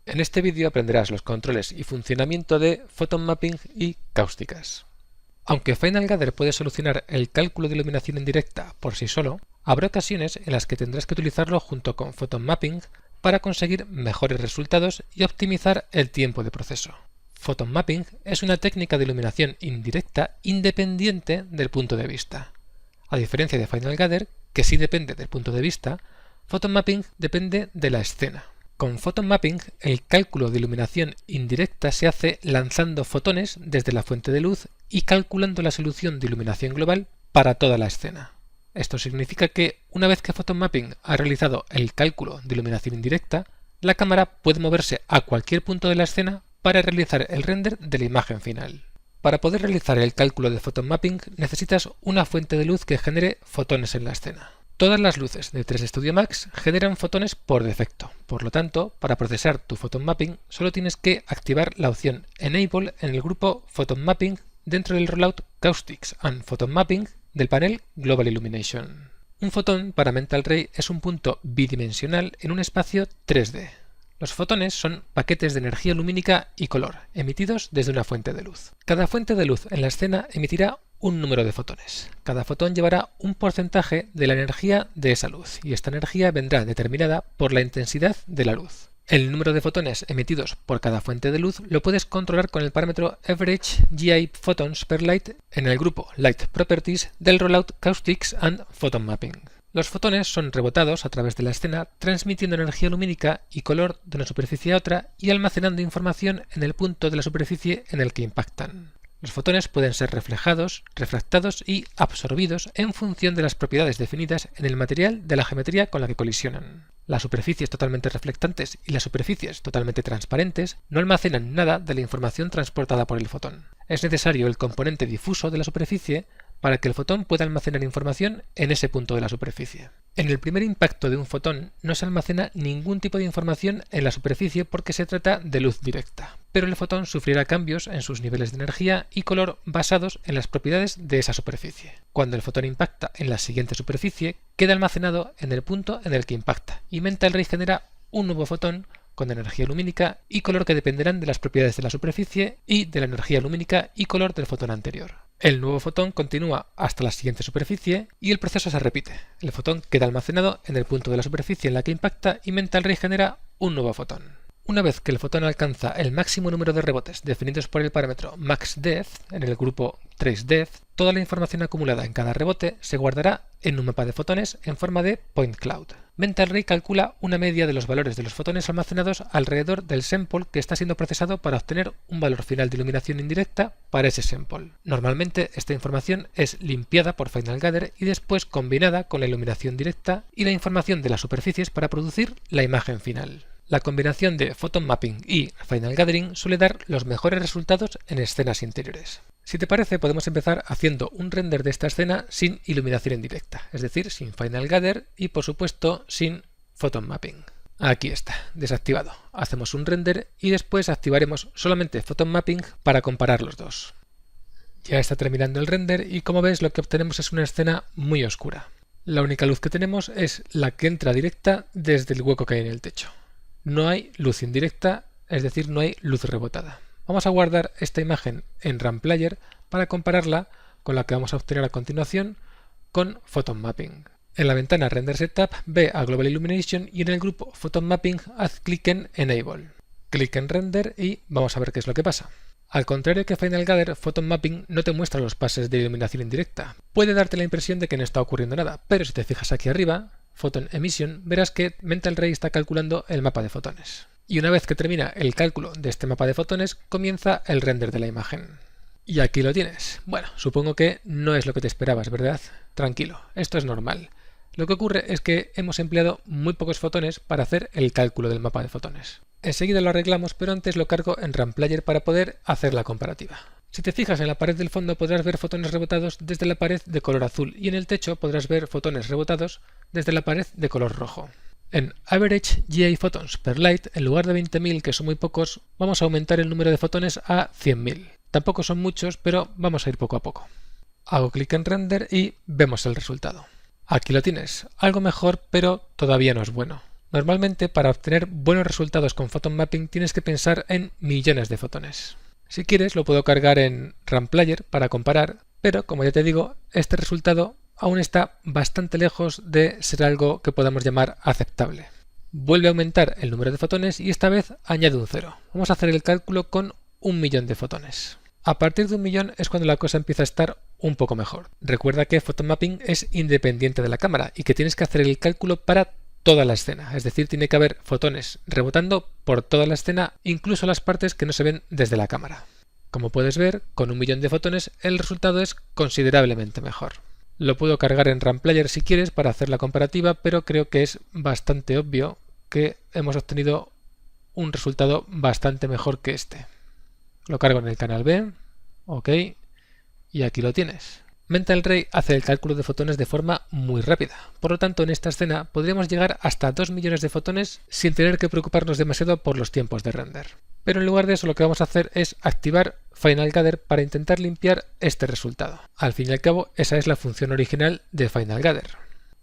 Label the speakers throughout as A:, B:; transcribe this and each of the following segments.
A: En este vídeo aprenderás los controles y funcionamiento de Photon Mapping y cáusticas. Aunque Final Gather puede solucionar el cálculo de iluminación indirecta por sí solo, habrá ocasiones en las que tendrás que utilizarlo junto con Photon Mapping para conseguir mejores resultados y optimizar el tiempo de proceso. Photon Mapping es una técnica de iluminación indirecta independiente del punto de vista. A diferencia de Final Gather, que sí depende del punto de vista, Photon Mapping depende de la escena. Con Photon Mapping, el cálculo de iluminación indirecta se hace lanzando fotones desde la fuente de luz y calculando la solución de iluminación global para toda la escena. Esto significa que, una vez que Photon Mapping ha realizado el cálculo de iluminación indirecta, la cámara puede moverse a cualquier punto de la escena para realizar el render de la imagen final. Para poder realizar el cálculo de Photon Mapping necesitas una fuente de luz que genere fotones en la escena. Todas las luces de 3D Studio Max generan fotones por defecto. Por lo tanto, para procesar tu Photon Mapping solo tienes que activar la opción Enable en el grupo Photon Mapping dentro del rollout Caustics and Photon Mapping del panel Global Illumination. Un fotón para Mental Ray es un punto bidimensional en un espacio 3D. Los fotones son paquetes de energía lumínica y color, emitidos desde una fuente de luz. Cada fuente de luz en la escena emitirá un número de fotones. Cada fotón llevará un porcentaje de la energía de esa luz, y esta energía vendrá determinada por la intensidad de la luz. El número de fotones emitidos por cada fuente de luz lo puedes controlar con el parámetro Average GI Photons per Light en el grupo Light Properties del rollout Caustics and Photon Mapping. Los fotones son rebotados a través de la escena, transmitiendo energía lumínica y color de una superficie a otra y almacenando información en el punto de la superficie en el que impactan. Los fotones pueden ser reflejados, refractados y absorbidos en función de las propiedades definidas en el material de la geometría con la que colisionan. Las superficies totalmente reflectantes y las superficies totalmente transparentes no almacenan nada de la información transportada por el fotón. Es necesario el componente difuso de la superficie para que el fotón pueda almacenar información en ese punto de la superficie. En el primer impacto de un fotón no se almacena ningún tipo de información en la superficie porque se trata de luz directa, pero el fotón sufrirá cambios en sus niveles de energía y color basados en las propiedades de esa superficie. Cuando el fotón impacta en la siguiente superficie, queda almacenado en el punto en el que impacta, y Mental Ray genera un nuevo fotón con energía lumínica y color que dependerán de las propiedades de la superficie y de la energía lumínica y color del fotón anterior. El nuevo fotón continúa hasta la siguiente superficie y el proceso se repite. El fotón queda almacenado en el punto de la superficie en la que impacta y Mental Ray genera un nuevo fotón. Una vez que el fotón alcanza el máximo número de rebotes definidos por el parámetro MaxDepth en el grupo TraceDepth, toda la información acumulada en cada rebote se guardará en un mapa de fotones en forma de point cloud. Mental Ray calcula una media de los valores de los fotones almacenados alrededor del sample que está siendo procesado para obtener un valor final de iluminación indirecta para ese sample. Normalmente esta información es limpiada por Final Gather y después combinada con la iluminación directa y la información de las superficies para producir la imagen final. La combinación de Photon Mapping y Final Gathering suele dar los mejores resultados en escenas interiores. Si te parece, podemos empezar haciendo un render de esta escena sin iluminación indirecta, es decir, sin Final Gather y, por supuesto, sin Photon Mapping. Aquí está, desactivado. Hacemos un render y después activaremos solamente Photon Mapping para comparar los dos. Ya está terminando el render y, como ves, lo que obtenemos es una escena muy oscura. La única luz que tenemos es la que entra directa desde el hueco que hay en el techo. No hay luz indirecta, es decir, no hay luz rebotada. Vamos a guardar esta imagen en RAM Player para compararla con la que vamos a obtener a continuación con Photon Mapping. En la ventana Render Setup ve a Global Illumination y en el grupo Photon Mapping haz clic en Enable. Clic en Render y vamos a ver qué es lo que pasa. Al contrario que Final Gather, Photon Mapping no te muestra los pases de iluminación indirecta. Puede darte la impresión de que no está ocurriendo nada, pero si te fijas aquí arriba, Photon Emission, verás que Mental Ray está calculando el mapa de fotones. Y una vez que termina el cálculo de este mapa de fotones, comienza el render de la imagen. Y aquí lo tienes. Bueno, supongo que no es lo que te esperabas, ¿verdad? Tranquilo, esto es normal. Lo que ocurre es que hemos empleado muy pocos fotones para hacer el cálculo del mapa de fotones. Enseguida lo arreglamos, pero antes lo cargo en RAM Player para poder hacer la comparativa. Si te fijas en la pared del fondo podrás ver fotones rebotados desde la pared de color azul y en el techo podrás ver fotones rebotados desde la pared de color rojo. En Average GI Photons per Light, en lugar de 20.000, que son muy pocos, vamos a aumentar el número de fotones a 100.000. Tampoco son muchos, pero vamos a ir poco a poco. Hago clic en Render y vemos el resultado. Aquí lo tienes, algo mejor, pero todavía no es bueno. Normalmente, para obtener buenos resultados con Photon Mapping tienes que pensar en millones de fotones. Si quieres, lo puedo cargar en Ramplayer para comparar, pero como ya te digo, este resultado aún está bastante lejos de ser algo que podamos llamar aceptable. Vuelve a aumentar el número de fotones y esta vez añade un 0. Vamos a hacer el cálculo con 1.000.000 de fotones. A partir de 1.000.000 es cuando la cosa empieza a estar un poco mejor. Recuerda que Photon Mapping es independiente de la cámara y que tienes que hacer el cálculo para toda la escena, es decir, tiene que haber fotones rebotando por toda la escena, incluso las partes que no se ven desde la cámara. Como puedes ver, con 1.000.000 de fotones el resultado es considerablemente mejor. Lo puedo cargar en Ramplayer si quieres para hacer la comparativa, pero creo que es bastante obvio que hemos obtenido un resultado bastante mejor que este. Lo cargo en el canal B, ok, y aquí lo tienes. Mental Ray hace el cálculo de fotones de forma muy rápida, por lo tanto en esta escena podríamos llegar hasta 2 millones de fotones sin tener que preocuparnos demasiado por los tiempos de render. Pero en lugar de eso lo que vamos a hacer es activar Final Gather para intentar limpiar este resultado. Al fin y al cabo esa es la función original de Final Gather.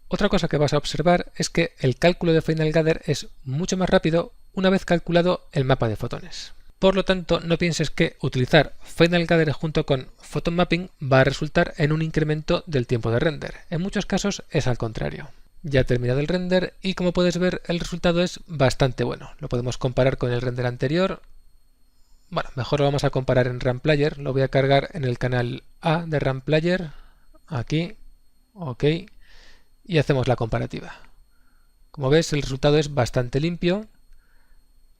A: Otra cosa que vas a observar es que el cálculo de Final Gather es mucho más rápido una vez calculado el mapa de fotones. Por lo tanto, no pienses que utilizar Final Gather junto con Photon Mapping va a resultar en un incremento del tiempo de render. En muchos casos es al contrario. Ya ha terminado el render y como puedes ver el resultado es bastante bueno. Lo podemos comparar con el render anterior. Bueno, mejor lo vamos a comparar en Ramplayer. Lo voy a cargar en el canal A de Ramplayer. Aquí. Ok. Y hacemos la comparativa. Como ves, el resultado es bastante limpio.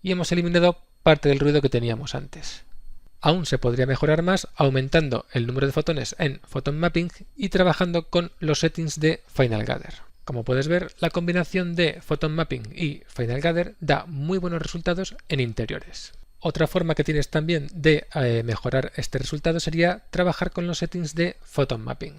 A: Y hemos eliminado parte del ruido que teníamos antes. Aún se podría mejorar más aumentando el número de fotones en Photon Mapping y trabajando con los settings de Final Gather. Como puedes ver, la combinación de Photon Mapping y Final Gather da muy buenos resultados en interiores. Otra forma que tienes también de mejorar este resultado sería trabajar con los settings de Photon Mapping.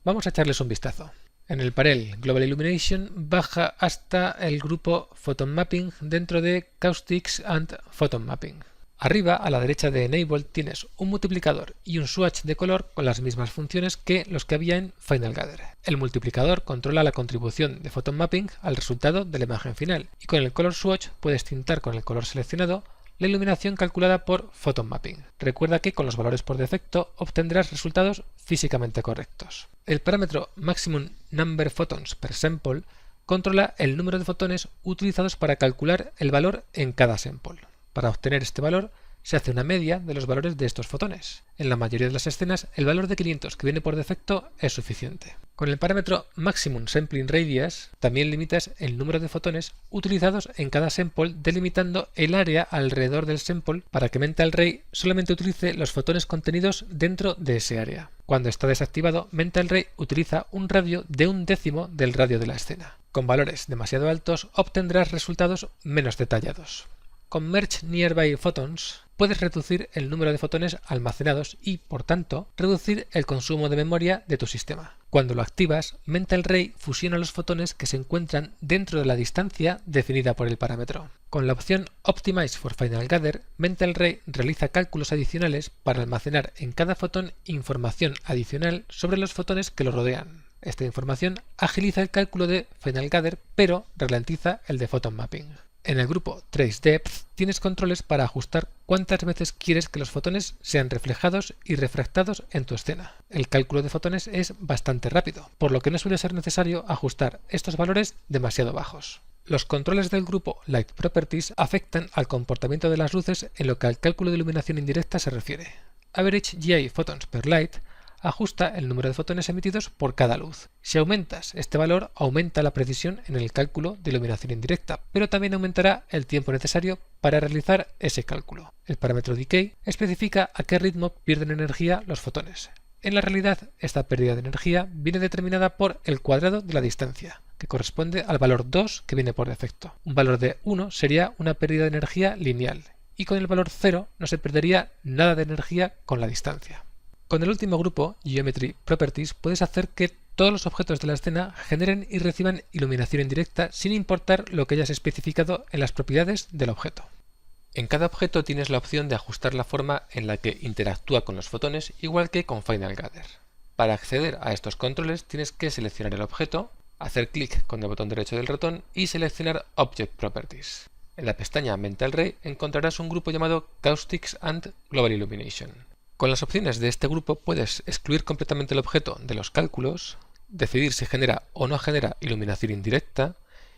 A: Vamos a echarles un vistazo. En el panel Global Illumination baja hasta el grupo Photon Mapping dentro de Caustics and Photon Mapping. Arriba, a la derecha de Enable, tienes un multiplicador y un swatch de color con las mismas funciones que los que había en Final Gather. El multiplicador controla la contribución de Photon Mapping al resultado de la imagen final y con el color swatch puedes tintar con el color seleccionado la iluminación calculada por Photon Mapping. Recuerda que con los valores por defecto obtendrás resultados físicamente correctos. El parámetro Maximum Number Photons per Sample controla el número de fotones utilizados para calcular el valor en cada sample. Para obtener este valor se hace una media de los valores de estos fotones. En la mayoría de las escenas el valor de 500 que viene por defecto es suficiente. Con el parámetro Maximum Sampling Radius también limitas el número de fotones utilizados en cada sample delimitando el área alrededor del sample para que Mental Ray solamente utilice los fotones contenidos dentro de ese área. Cuando está desactivado, Mental Ray utiliza un radio de 1/10 del radio de la escena. Con valores demasiado altos obtendrás resultados menos detallados. Con Merge Nearby Photons puedes reducir el número de fotones almacenados y, por tanto, reducir el consumo de memoria de tu sistema. Cuando lo activas, Mental Ray fusiona los fotones que se encuentran dentro de la distancia definida por el parámetro. Con la opción Optimize for Final Gather, Mental Ray realiza cálculos adicionales para almacenar en cada fotón información adicional sobre los fotones que lo rodean. Esta información agiliza el cálculo de Final Gather, pero ralentiza el de Photon Mapping. En el grupo Trace Depth tienes controles para ajustar cuántas veces quieres que los fotones sean reflejados y refractados en tu escena. El cálculo de fotones es bastante rápido, por lo que no suele ser necesario ajustar estos valores demasiado bajos. Los controles del grupo Light Properties afectan al comportamiento de las luces en lo que al cálculo de iluminación indirecta se refiere. Average GI Photons per Light ajusta el número de fotones emitidos por cada luz. Si aumentas este valor, aumenta la precisión en el cálculo de iluminación indirecta, pero también aumentará el tiempo necesario para realizar ese cálculo. El parámetro Decay especifica a qué ritmo pierden energía los fotones. En la realidad, esta pérdida de energía viene determinada por el cuadrado de la distancia, que corresponde al valor 2 que viene por defecto. Un valor de 1 sería una pérdida de energía lineal, y con el valor 0 no se perdería nada de energía con la distancia. Con el último grupo, Geometry Properties, puedes hacer que todos los objetos de la escena generen y reciban iluminación indirecta sin importar lo que hayas especificado en las propiedades del objeto. En cada objeto tienes la opción de ajustar la forma en la que interactúa con los fotones, igual que con Final Gather. Para acceder a estos controles tienes que seleccionar el objeto, hacer clic con el botón derecho del ratón y seleccionar Object Properties. En la pestaña Mental Ray encontrarás un grupo llamado Caustics and Global Illumination. Con las opciones de este grupo puedes excluir completamente el objeto de los cálculos, decidir si genera o no genera iluminación indirecta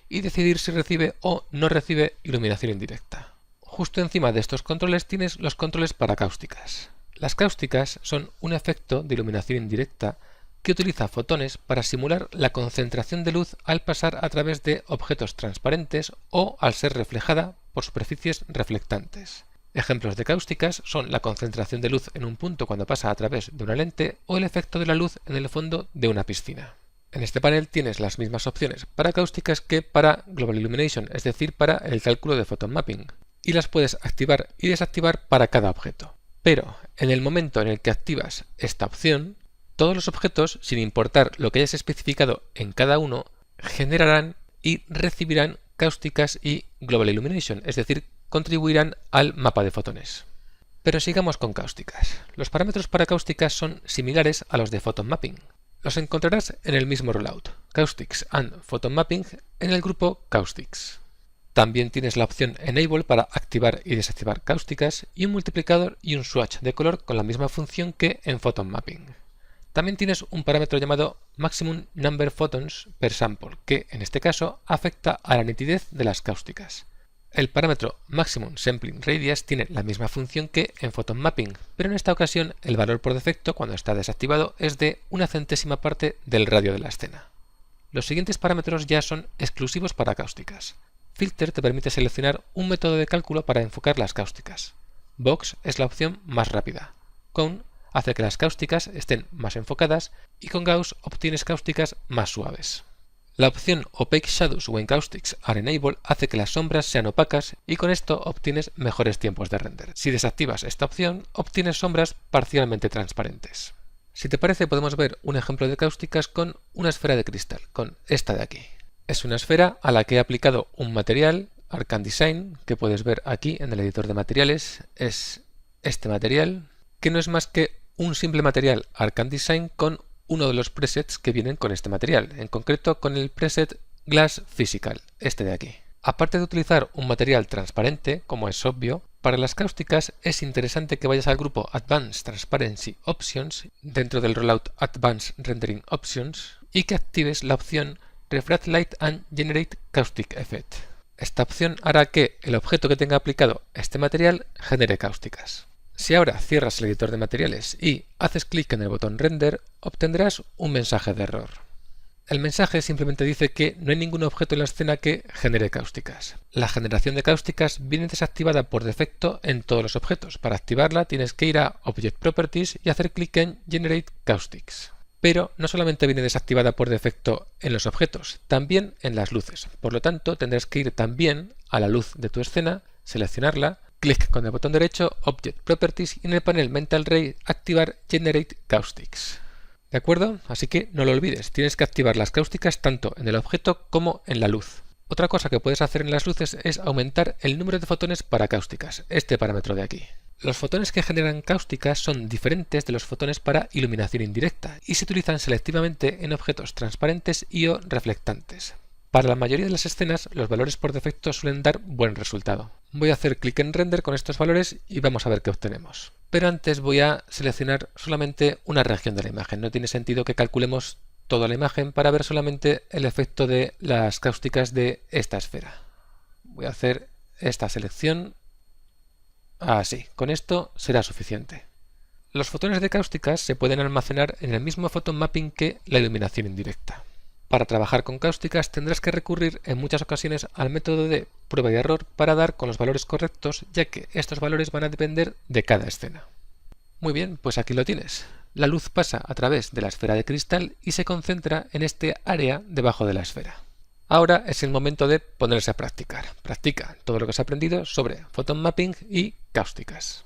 A: y decidir si recibe o no recibe iluminación indirecta. Justo encima de estos controles tienes los controles para cáusticas. Las cáusticas son un efecto de iluminación indirecta que utiliza fotones para simular la concentración de luz al pasar a través de objetos transparentes o al ser reflejada por superficies reflectantes. Ejemplos de cáusticas son la concentración de luz en un punto cuando pasa a través de una lente o el efecto de la luz en el fondo de una piscina. En este panel tienes las mismas opciones para cáusticas que para Global Illumination, es decir, para el cálculo de Photon Mapping, y las puedes activar y desactivar para cada objeto. Pero en el momento en el que activas esta opción, todos los objetos, sin importar lo que hayas especificado en cada uno, generarán y recibirán cáusticas y Global Illumination, es decir, contribuirán al mapa de fotones. Pero sigamos con cáusticas. Los parámetros para cáusticas son similares a los de Photon Mapping. Los encontrarás en el mismo rollout, Caustics and Photon Mapping, en el grupo Caustics. También tienes la opción Enable para activar y desactivar cáusticas y un multiplicador y un swatch de color con la misma función que en Photon Mapping. También tienes un parámetro llamado Maximum Number Photons per Sample, que en este caso afecta a la nitidez de las cáusticas. El parámetro Maximum Sampling Radius tiene la misma función que en Photon Mapping, pero en esta ocasión el valor por defecto cuando está desactivado es de 1/100ª parte del radio de la escena. Los siguientes parámetros ya son exclusivos para cáusticas. Filter te permite seleccionar un método de cálculo para enfocar las cáusticas. Box es la opción más rápida. Cone hace que las cáusticas estén más enfocadas y con Gauss obtienes cáusticas más suaves. La opción Opaque Shadows when Caustics are enabled hace que las sombras sean opacas y con esto obtienes mejores tiempos de render. Si desactivas esta opción, obtienes sombras parcialmente transparentes. Si te parece, podemos ver un ejemplo de cáusticas con una esfera de cristal, con esta de aquí. Es una esfera a la que he aplicado un material, Arcan Design, que puedes ver aquí en el editor de materiales. Es este material, que no es más que un simple material Arcan Design con uno de los presets que vienen con este material, en concreto con el preset Glass Physical, este de aquí. Aparte de utilizar un material transparente, como es obvio, para las cáusticas es interesante que vayas al grupo Advanced Transparency Options dentro del rollout Advanced Rendering Options y que actives la opción Refract Light and Generate Caustic Effect. Esta opción hará que el objeto que tenga aplicado este material genere cáusticas. Si ahora cierras el editor de materiales y haces clic en el botón Render, obtendrás un mensaje de error. El mensaje simplemente dice que no hay ningún objeto en la escena que genere cáusticas. La generación de cáusticas viene desactivada por defecto en todos los objetos. Para activarla tienes que ir a Object Properties y hacer clic en Generate Caustics. Pero no solamente viene desactivada por defecto en los objetos, también en las luces. Por lo tanto, tendrás que ir también a la luz de tu escena, seleccionarla, clic con el botón derecho, Object Properties y en el panel Mental Ray activar Generate Caustics. ¿De acuerdo? Así que no lo olvides, tienes que activar las cáusticas tanto en el objeto como en la luz. Otra cosa que puedes hacer en las luces es aumentar el número de fotones para cáusticas, este parámetro de aquí. Los fotones que generan cáusticas son diferentes de los fotones para iluminación indirecta y se utilizan selectivamente en objetos transparentes y o reflectantes. Para la mayoría de las escenas, los valores por defecto suelen dar buen resultado. Voy a hacer clic en Render con estos valores y vamos a ver qué obtenemos. Pero antes voy a seleccionar solamente una región de la imagen. No tiene sentido que calculemos toda la imagen para ver solamente el efecto de las cáusticas de esta esfera. Voy a hacer esta selección. Así, con esto será suficiente. Los fotones de cáusticas se pueden almacenar en el mismo photon mapping que la iluminación indirecta. Para trabajar con cáusticas tendrás que recurrir en muchas ocasiones al método de prueba y error para dar con los valores correctos, ya que estos valores van a depender de cada escena. Muy bien, pues aquí lo tienes. La luz pasa a través de la esfera de cristal y se concentra en este área debajo de la esfera. Ahora es el momento de ponerse a practicar. Practica todo lo que has aprendido sobre photon mapping y cáusticas.